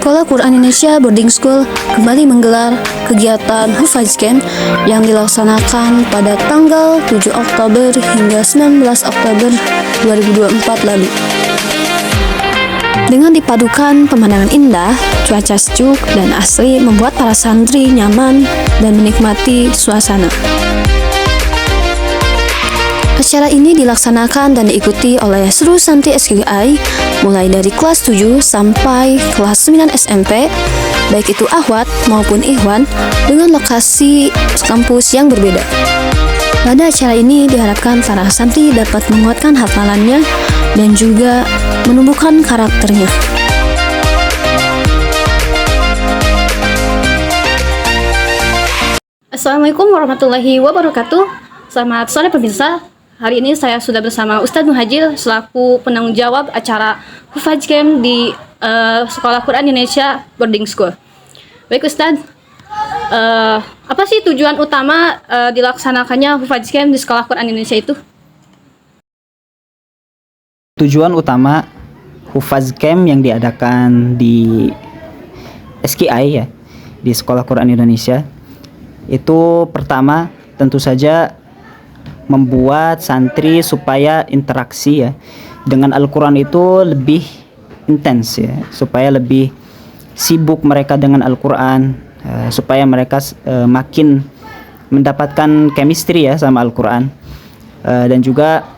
Sekolah Quran Indonesia Boarding School kembali menggelar kegiatan Hufaz Camp yang dilaksanakan pada tanggal 7 Oktober hingga 19 Oktober 2024 lalu. Dengan dipadukan pemandangan indah, cuaca sejuk dan asri membuat para santri nyaman dan menikmati suasana. Acara ini dilaksanakan dan diikuti oleh seluruh santri SQI mulai dari kelas 7 sampai kelas 9 SMP, baik itu Ahwat maupun Ikhwan, dengan lokasi kampus yang berbeda. Pada acara ini diharapkan para santri dapat menguatkan hafalannya dan juga menumbuhkan karakternya. Assalamualaikum warahmatullahi wabarakatuh. Selamat sore pemirsa. Hari ini saya sudah bersama Ustadz Muhajir selaku penanggung jawab acara Hufaz Camp di Sekolah Quran Indonesia Boarding School. Baik Ustadz, apa sih tujuan utama dilaksanakannya Hufaz Camp di Sekolah Quran Indonesia itu? Tujuan utama Hufaz Camp yang diadakan di SQI ya, di Sekolah Quran Indonesia, itu pertama tentu saja membuat santri supaya interaksi ya dengan Al-Quran itu lebih intens ya, supaya lebih sibuk mereka dengan Al-Quran, supaya mereka makin mendapatkan chemistry ya sama Al-Quran, dan juga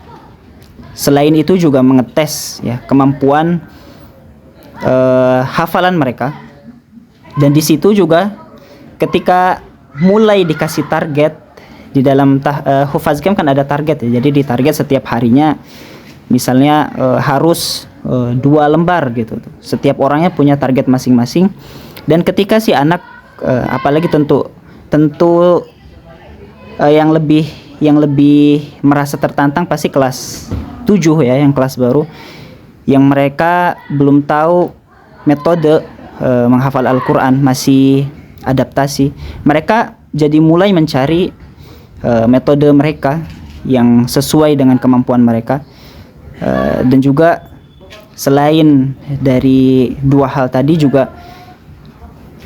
selain itu juga mengetes ya kemampuan hafalan mereka. Dan di situ juga ketika mulai dikasih target di dalam Hufaz Camp kan ada target ya. Jadi ditarget setiap harinya misalnya harus 2 lembar gitu. Setiap orangnya punya target masing-masing. Dan ketika si anak apalagi tentu yang lebih merasa tertantang pasti kelas 7 ya, yang kelas baru, yang mereka belum tahu metode menghafal Al-Quran, masih adaptasi. Mereka jadi mulai mencari metode mereka yang sesuai dengan kemampuan mereka, dan juga selain dari 2 hal tadi juga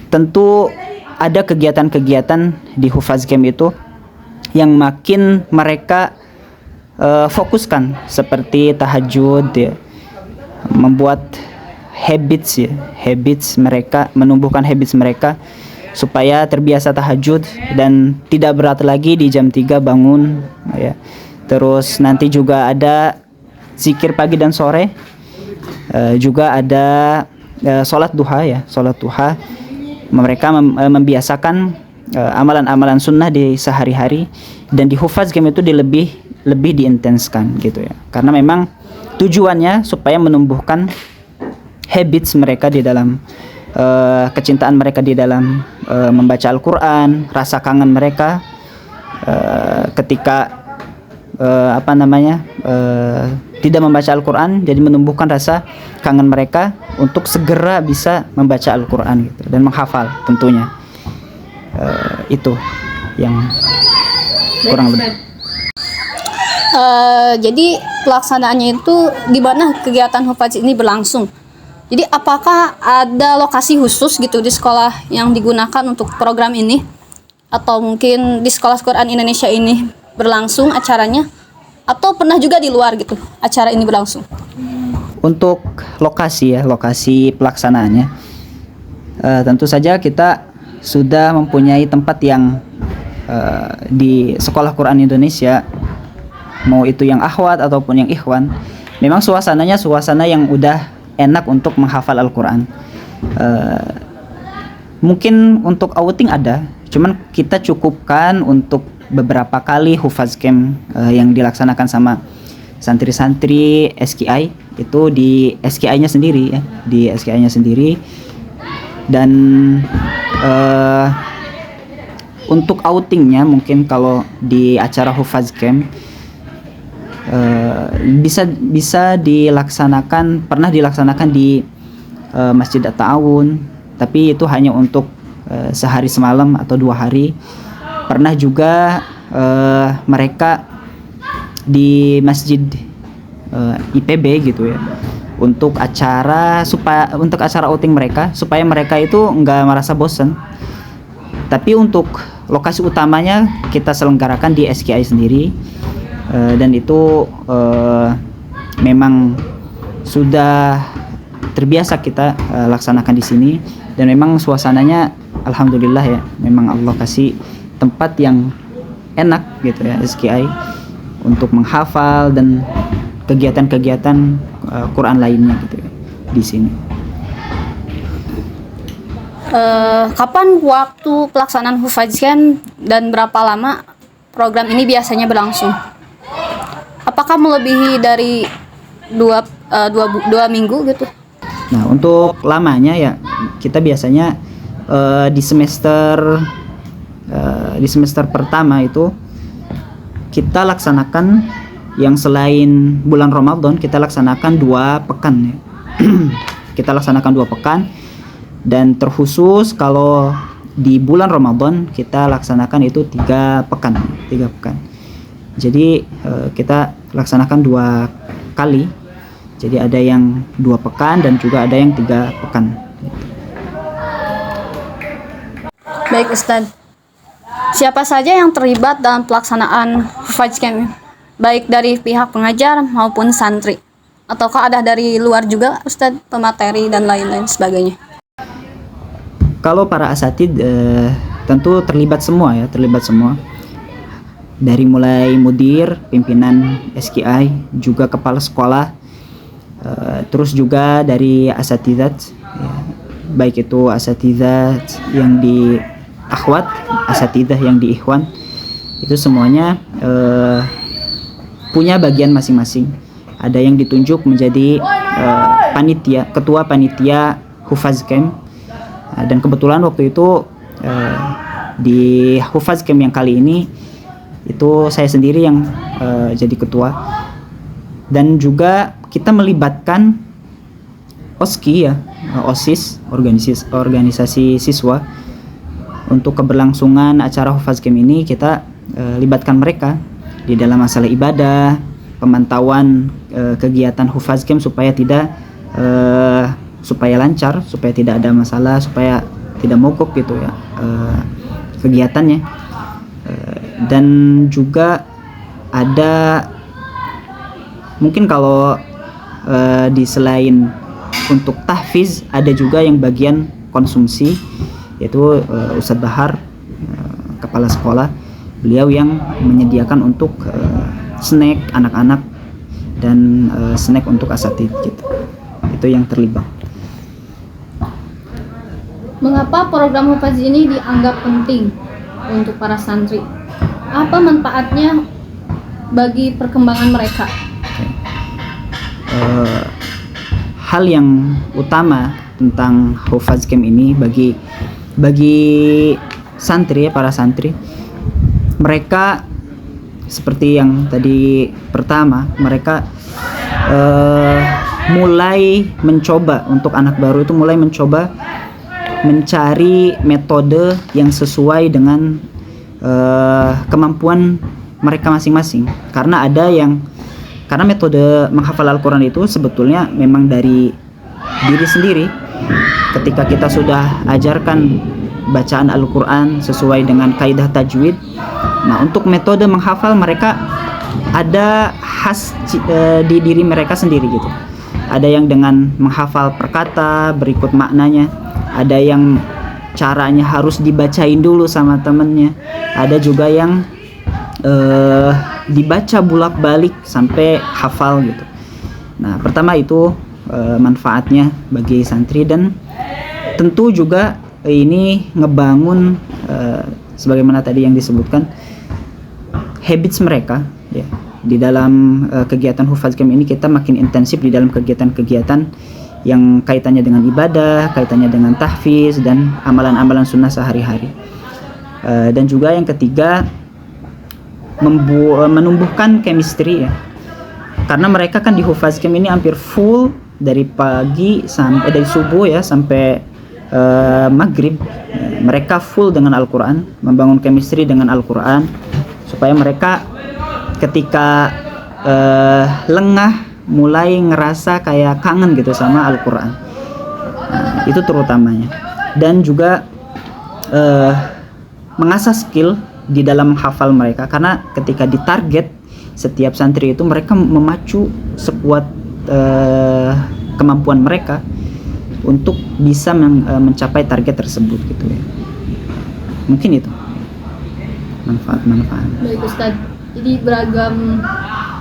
tentu ada kegiatan-kegiatan di Hufaz Camp itu yang makin mereka fokuskan, seperti tahajud ya, membuat habits mereka, menumbuhkan habits mereka supaya terbiasa tahajud dan tidak berat lagi di jam 3 bangun ya. Terus nanti juga ada zikir pagi dan sore, juga ada sholat duha ya, sholat duha. Mereka membiasakan amalan-amalan sunnah di sehari-hari, dan di Hufaz Camp itu lebih diintenskan gitu ya, karena memang tujuannya supaya menumbuhkan habits mereka di dalam kecintaan mereka di dalam membaca Al-Quran, rasa kangen mereka ketika tidak membaca Al-Quran, jadi menumbuhkan rasa kangen mereka untuk segera bisa membaca Al-Quran gitu, dan menghafal tentunya. Itu yang kurang lebih. Jadi pelaksanaannya itu di mana kegiatan Hufaz ini berlangsung? Jadi apakah ada lokasi khusus gitu di sekolah yang digunakan untuk program ini? Atau mungkin di Sekolah Quran Indonesia ini berlangsung acaranya? Atau pernah juga di luar gitu acara ini berlangsung? Untuk lokasi ya, lokasi pelaksanaannya, tentu saja kita sudah mempunyai tempat yang di Sekolah Quran Indonesia, mau itu yang Ahwat ataupun yang Ikhwan, memang suasananya suasana yang udah enak untuk menghafal Al-Quran. Mungkin untuk outing ada, cuman kita cukupkan untuk beberapa kali Hufaz Camp yang dilaksanakan sama santri-santri SQI, itu di SQI-nya sendiri ya, di SQI-nya sendiri. Dan untuk outingnya mungkin kalau di acara Hufaz Camp bisa dilaksanakan, pernah dilaksanakan di Masjid At-Ta'awun, tapi itu hanya untuk sehari semalam atau 2 hari. Pernah juga mereka di Masjid IPB gitu ya, untuk acara outing mereka, supaya mereka itu nggak merasa bosan. Tapi untuk lokasi utamanya kita selenggarakan di SKI sendiri, dan itu memang sudah terbiasa kita laksanakan di sini, dan memang suasananya alhamdulillah ya, memang Allah kasih tempat yang enak gitu ya, SKI untuk menghafal dan kegiatan-kegiatan Quran lainnya gitu ya di sini. Kapan waktu pelaksanaan Hufaz Camp dan berapa lama program ini biasanya berlangsung? Apakah melebihi dari dua minggu gitu? Nah, untuk lamanya ya, kita biasanya di semester pertama itu kita laksanakan, yang selain bulan Ramadan kita laksanakan 2 pekan ya. Kita laksanakan 2 pekan, dan terkhusus kalau di bulan Ramadan kita laksanakan itu 3 pekan. Jadi kita laksanakan 2 kali. Jadi ada yang 2 pekan dan juga ada yang 3 pekan. Baik Ustadz, siapa saja yang terlibat dalam pelaksanaan Hufaz Camp, baik dari pihak pengajar maupun santri? Ataukah ada dari luar juga Ustadz, pemateri dan lain-lain sebagainya? Kalau para asatid tentu terlibat semua. Dari mulai mudir, pimpinan SKI, juga kepala sekolah, terus juga dari asatidat ya, baik itu asatidat yang di akhwat, asatidah yang di ikhwan, itu semuanya punya bagian masing-masing. Ada yang ditunjuk menjadi ketua panitia Hufaz Camp, dan kebetulan waktu itu di Hufaz Camp yang kali ini itu saya sendiri yang jadi ketua, dan juga kita melibatkan OSKI ya, OSIS, organisasi siswa. Untuk keberlangsungan acara Hufaz Camp ini kita libatkan mereka di dalam masalah ibadah, pemantauan kegiatan Hufaz Camp supaya lancar, supaya tidak ada masalah, supaya tidak mogok gitu ya kegiatannya. Dan juga ada mungkin kalau di selain untuk tahfiz, ada juga yang bagian konsumsi, yaitu Ustadz Bahar, kepala sekolah, beliau yang menyediakan untuk snack anak-anak dan snack untuk asatid gitu. Itu yang terlibat. Mengapa program Hufaz ini dianggap penting untuk para santri? Apa manfaatnya bagi perkembangan mereka? Hal yang utama tentang Hufaz Camp ini bagi santri ya, para santri, mereka seperti yang tadi pertama, mereka mulai mencoba, untuk anak baru itu mulai mencoba mencari metode yang sesuai dengan kemampuan mereka masing-masing. Karena metode menghafal Al-Quran itu sebetulnya memang dari diri sendiri. Ketika kita sudah ajarkan bacaan Al-Quran sesuai dengan kaidah tajwid, nah untuk metode menghafal mereka ada khas di diri mereka sendiri gitu. Ada yang dengan menghafal per kata berikut maknanya, ada yang caranya harus dibacain dulu sama temennya, ada juga yang dibaca bolak-balik sampai hafal gitu. Nah, pertama itu manfaatnya bagi santri, dan tentu juga ini ngebangun sebagaimana tadi yang disebutkan habits mereka ya. Di dalam kegiatan Hufaz Camp ini kita makin intensif di dalam kegiatan-kegiatan yang kaitannya dengan ibadah, kaitannya dengan tahfiz dan amalan-amalan sunnah sehari-hari. Dan juga yang ketiga, menumbuhkan chemistry ya. Karena mereka kan di Hufaz Camp ini hampir full dari pagi sampai dari subuh ya sampai maghrib. Mereka full dengan Al-Quran, membangun chemistry dengan Al-Quran supaya mereka ketika lengah mulai ngerasa kayak kangen gitu sama Al-Quran. Nah, itu terutamanya. Dan juga mengasah skill di dalam hafal mereka, karena ketika ditarget setiap santri itu mereka memacu sekuat kemampuan mereka untuk bisa mencapai target tersebut gitu ya. Mungkin itu manfaat-manfaat. Baik Ustadz, jadi beragam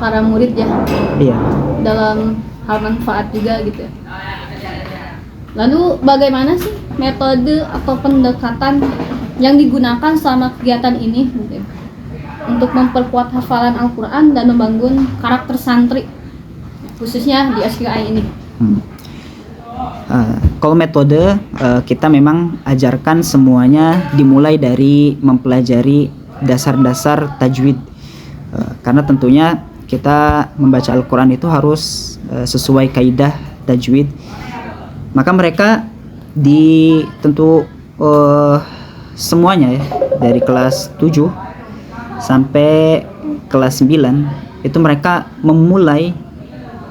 para murid ya Iya. dalam hal manfaat juga gitu ya. Lalu bagaimana sih metode atau pendekatan yang digunakan selama kegiatan ini mungkin untuk memperkuat hafalan Al-Quran dan membangun karakter santri khususnya di SQI ini? Kalau metode kita memang ajarkan semuanya dimulai dari mempelajari dasar-dasar tajwid, karena tentunya kita membaca Al-Quran itu harus sesuai kaidah tajwid. Maka mereka semuanya ya, dari kelas 7 sampai kelas 9 itu mereka memulai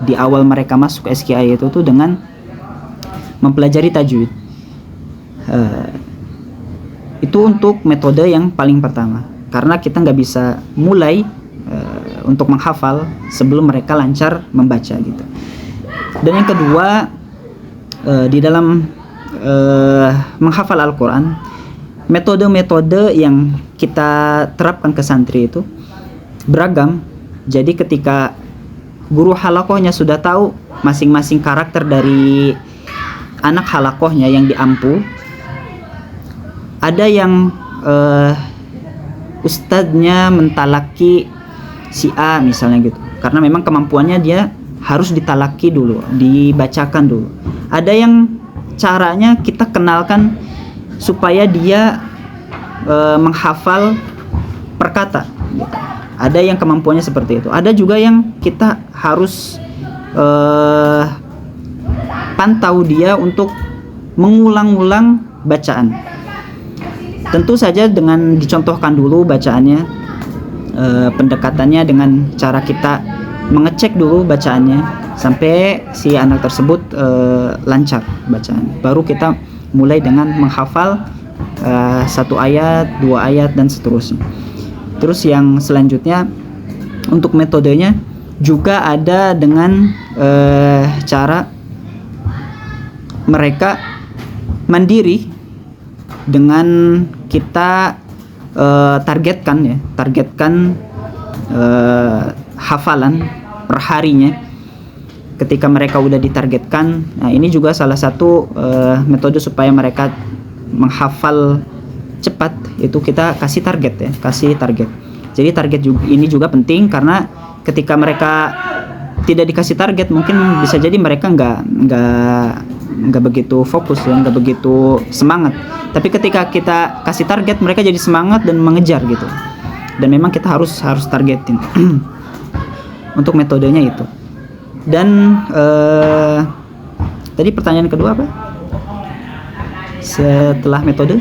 di awal mereka masuk SQI itu tuh dengan mempelajari tajwid. Itu untuk metode yang paling pertama, karena kita nggak bisa mulai untuk menghafal sebelum mereka lancar membaca gitu. Dan yang kedua, di dalam menghafal Al-Quran, metode-metode yang kita terapkan ke santri itu beragam. Jadi ketika guru halakohnya sudah tahu masing-masing karakter dari anak halakohnya yang diampu, ada yang ustadznya mentalaki si A misalnya gitu, karena memang kemampuannya dia harus ditalaki dulu, dibacakan dulu. Ada yang caranya kita kenalkan supaya dia menghafal per kata gitu. Ada yang kemampuannya seperti itu. Ada juga yang kita harus pantau dia untuk mengulang-ulang bacaan. Tentu saja dengan dicontohkan dulu bacaannya, pendekatannya dengan cara kita mengecek dulu bacaannya sampai si anak tersebut lancar bacaan. Baru kita mulai dengan menghafal satu ayat, 2 ayat dan seterusnya. Terus yang selanjutnya untuk metodenya juga ada dengan cara mereka mandiri dengan kita targetkan hafalan per harinya. Ketika mereka udah ditargetkan, nah ini juga salah satu metode supaya mereka menghafal cepat, itu kita kasih target. Jadi target ini juga penting, karena ketika mereka tidak dikasih target, mungkin bisa jadi mereka nggak begitu fokus ya, nggak begitu semangat. Tapi ketika kita kasih target, mereka jadi semangat dan mengejar gitu. Dan memang kita harus targetin. Untuk metodenya itu. Dan tadi pertanyaan kedua apa? Setelah metode?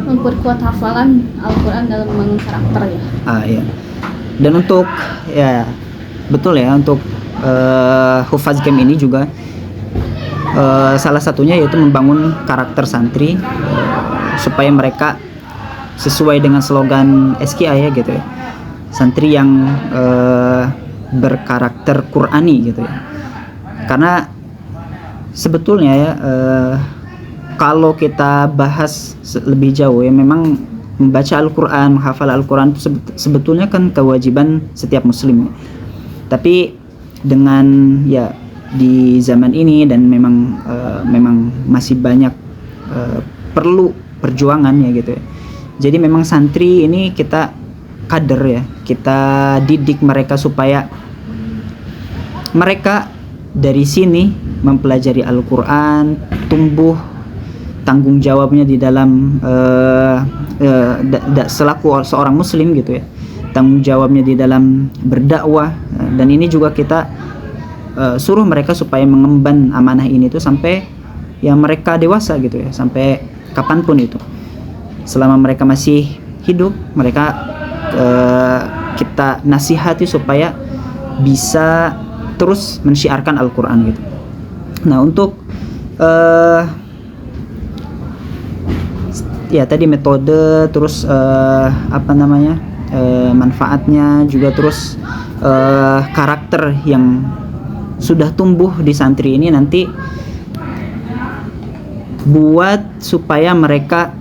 Memperkuat hafalan Al-Quran dalam membangun karakter ya. Iya. Dan untuk ya betul ya, untuk Hufaz Game ini juga salah satunya yaitu membangun karakter santri supaya mereka sesuai dengan slogan SKI ya gitu ya. Santri yang berkarakter Qur'ani gitu ya. Karena sebetulnya ya kalau kita bahas lebih jauh ya, memang membaca Al-Quran, menghafal Al-Quran itu sebetulnya kan kewajiban setiap muslim ya. Tapi dengan ya di zaman ini dan memang masih banyak perlu perjuangan ya gitu ya. Jadi memang santri ini kita kader ya, kita didik mereka supaya mereka dari sini mempelajari Al-Quran, tumbuh tanggung jawabnya di dalam selaku seorang muslim gitu ya, tanggung jawabnya di dalam berdakwah. Dan ini juga kita suruh mereka supaya mengemban amanah ini tuh sampai ya mereka dewasa gitu ya, sampai kapanpun itu, selama mereka masih hidup, mereka kita nasihati supaya bisa terus mensyiarkan Al-Quran gitu. Nah untuk ya tadi metode, terus manfaatnya juga, terus karakter yang sudah tumbuh di santri ini nanti buat supaya mereka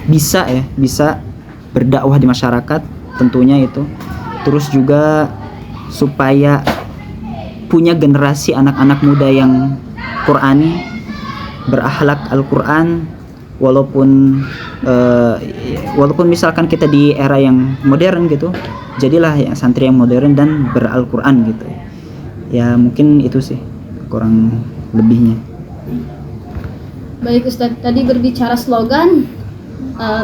bisa berdakwah di masyarakat tentunya itu. Terus juga supaya punya generasi anak-anak muda yang Qurani, berakhlak Al-Quran, walaupun misalkan kita di era yang modern gitu, jadilah ya santri yang modern dan beral-Quran gitu. Ya mungkin itu sih kurang lebihnya. Baik Ustadz, tadi berbicara slogan,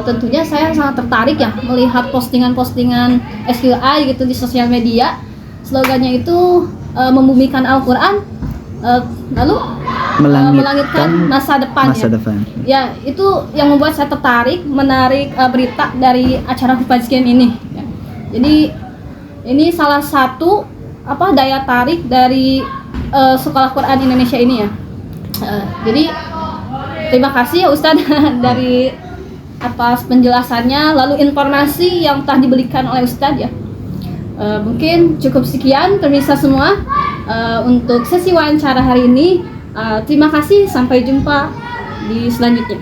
tentunya saya sangat tertarik ya melihat postingan-postingan SQI gitu di sosial media. Slogannya itu membumikan Al-Quran, lalu melangitkan masa depan. Ya, itu yang membuat saya tertarik menarik berita dari acara Hufaz Game ini. Ya. Jadi ini salah satu daya tarik dari Sekolah Quran Indonesia ini ya. Jadi terima kasih ya Ustadz dari atas penjelasannya, lalu informasi yang telah diberikan oleh Ustadz ya. Mungkin cukup sekian pemirsa semua untuk sesi wawancara hari ini. Terima kasih, sampai jumpa di selanjutnya.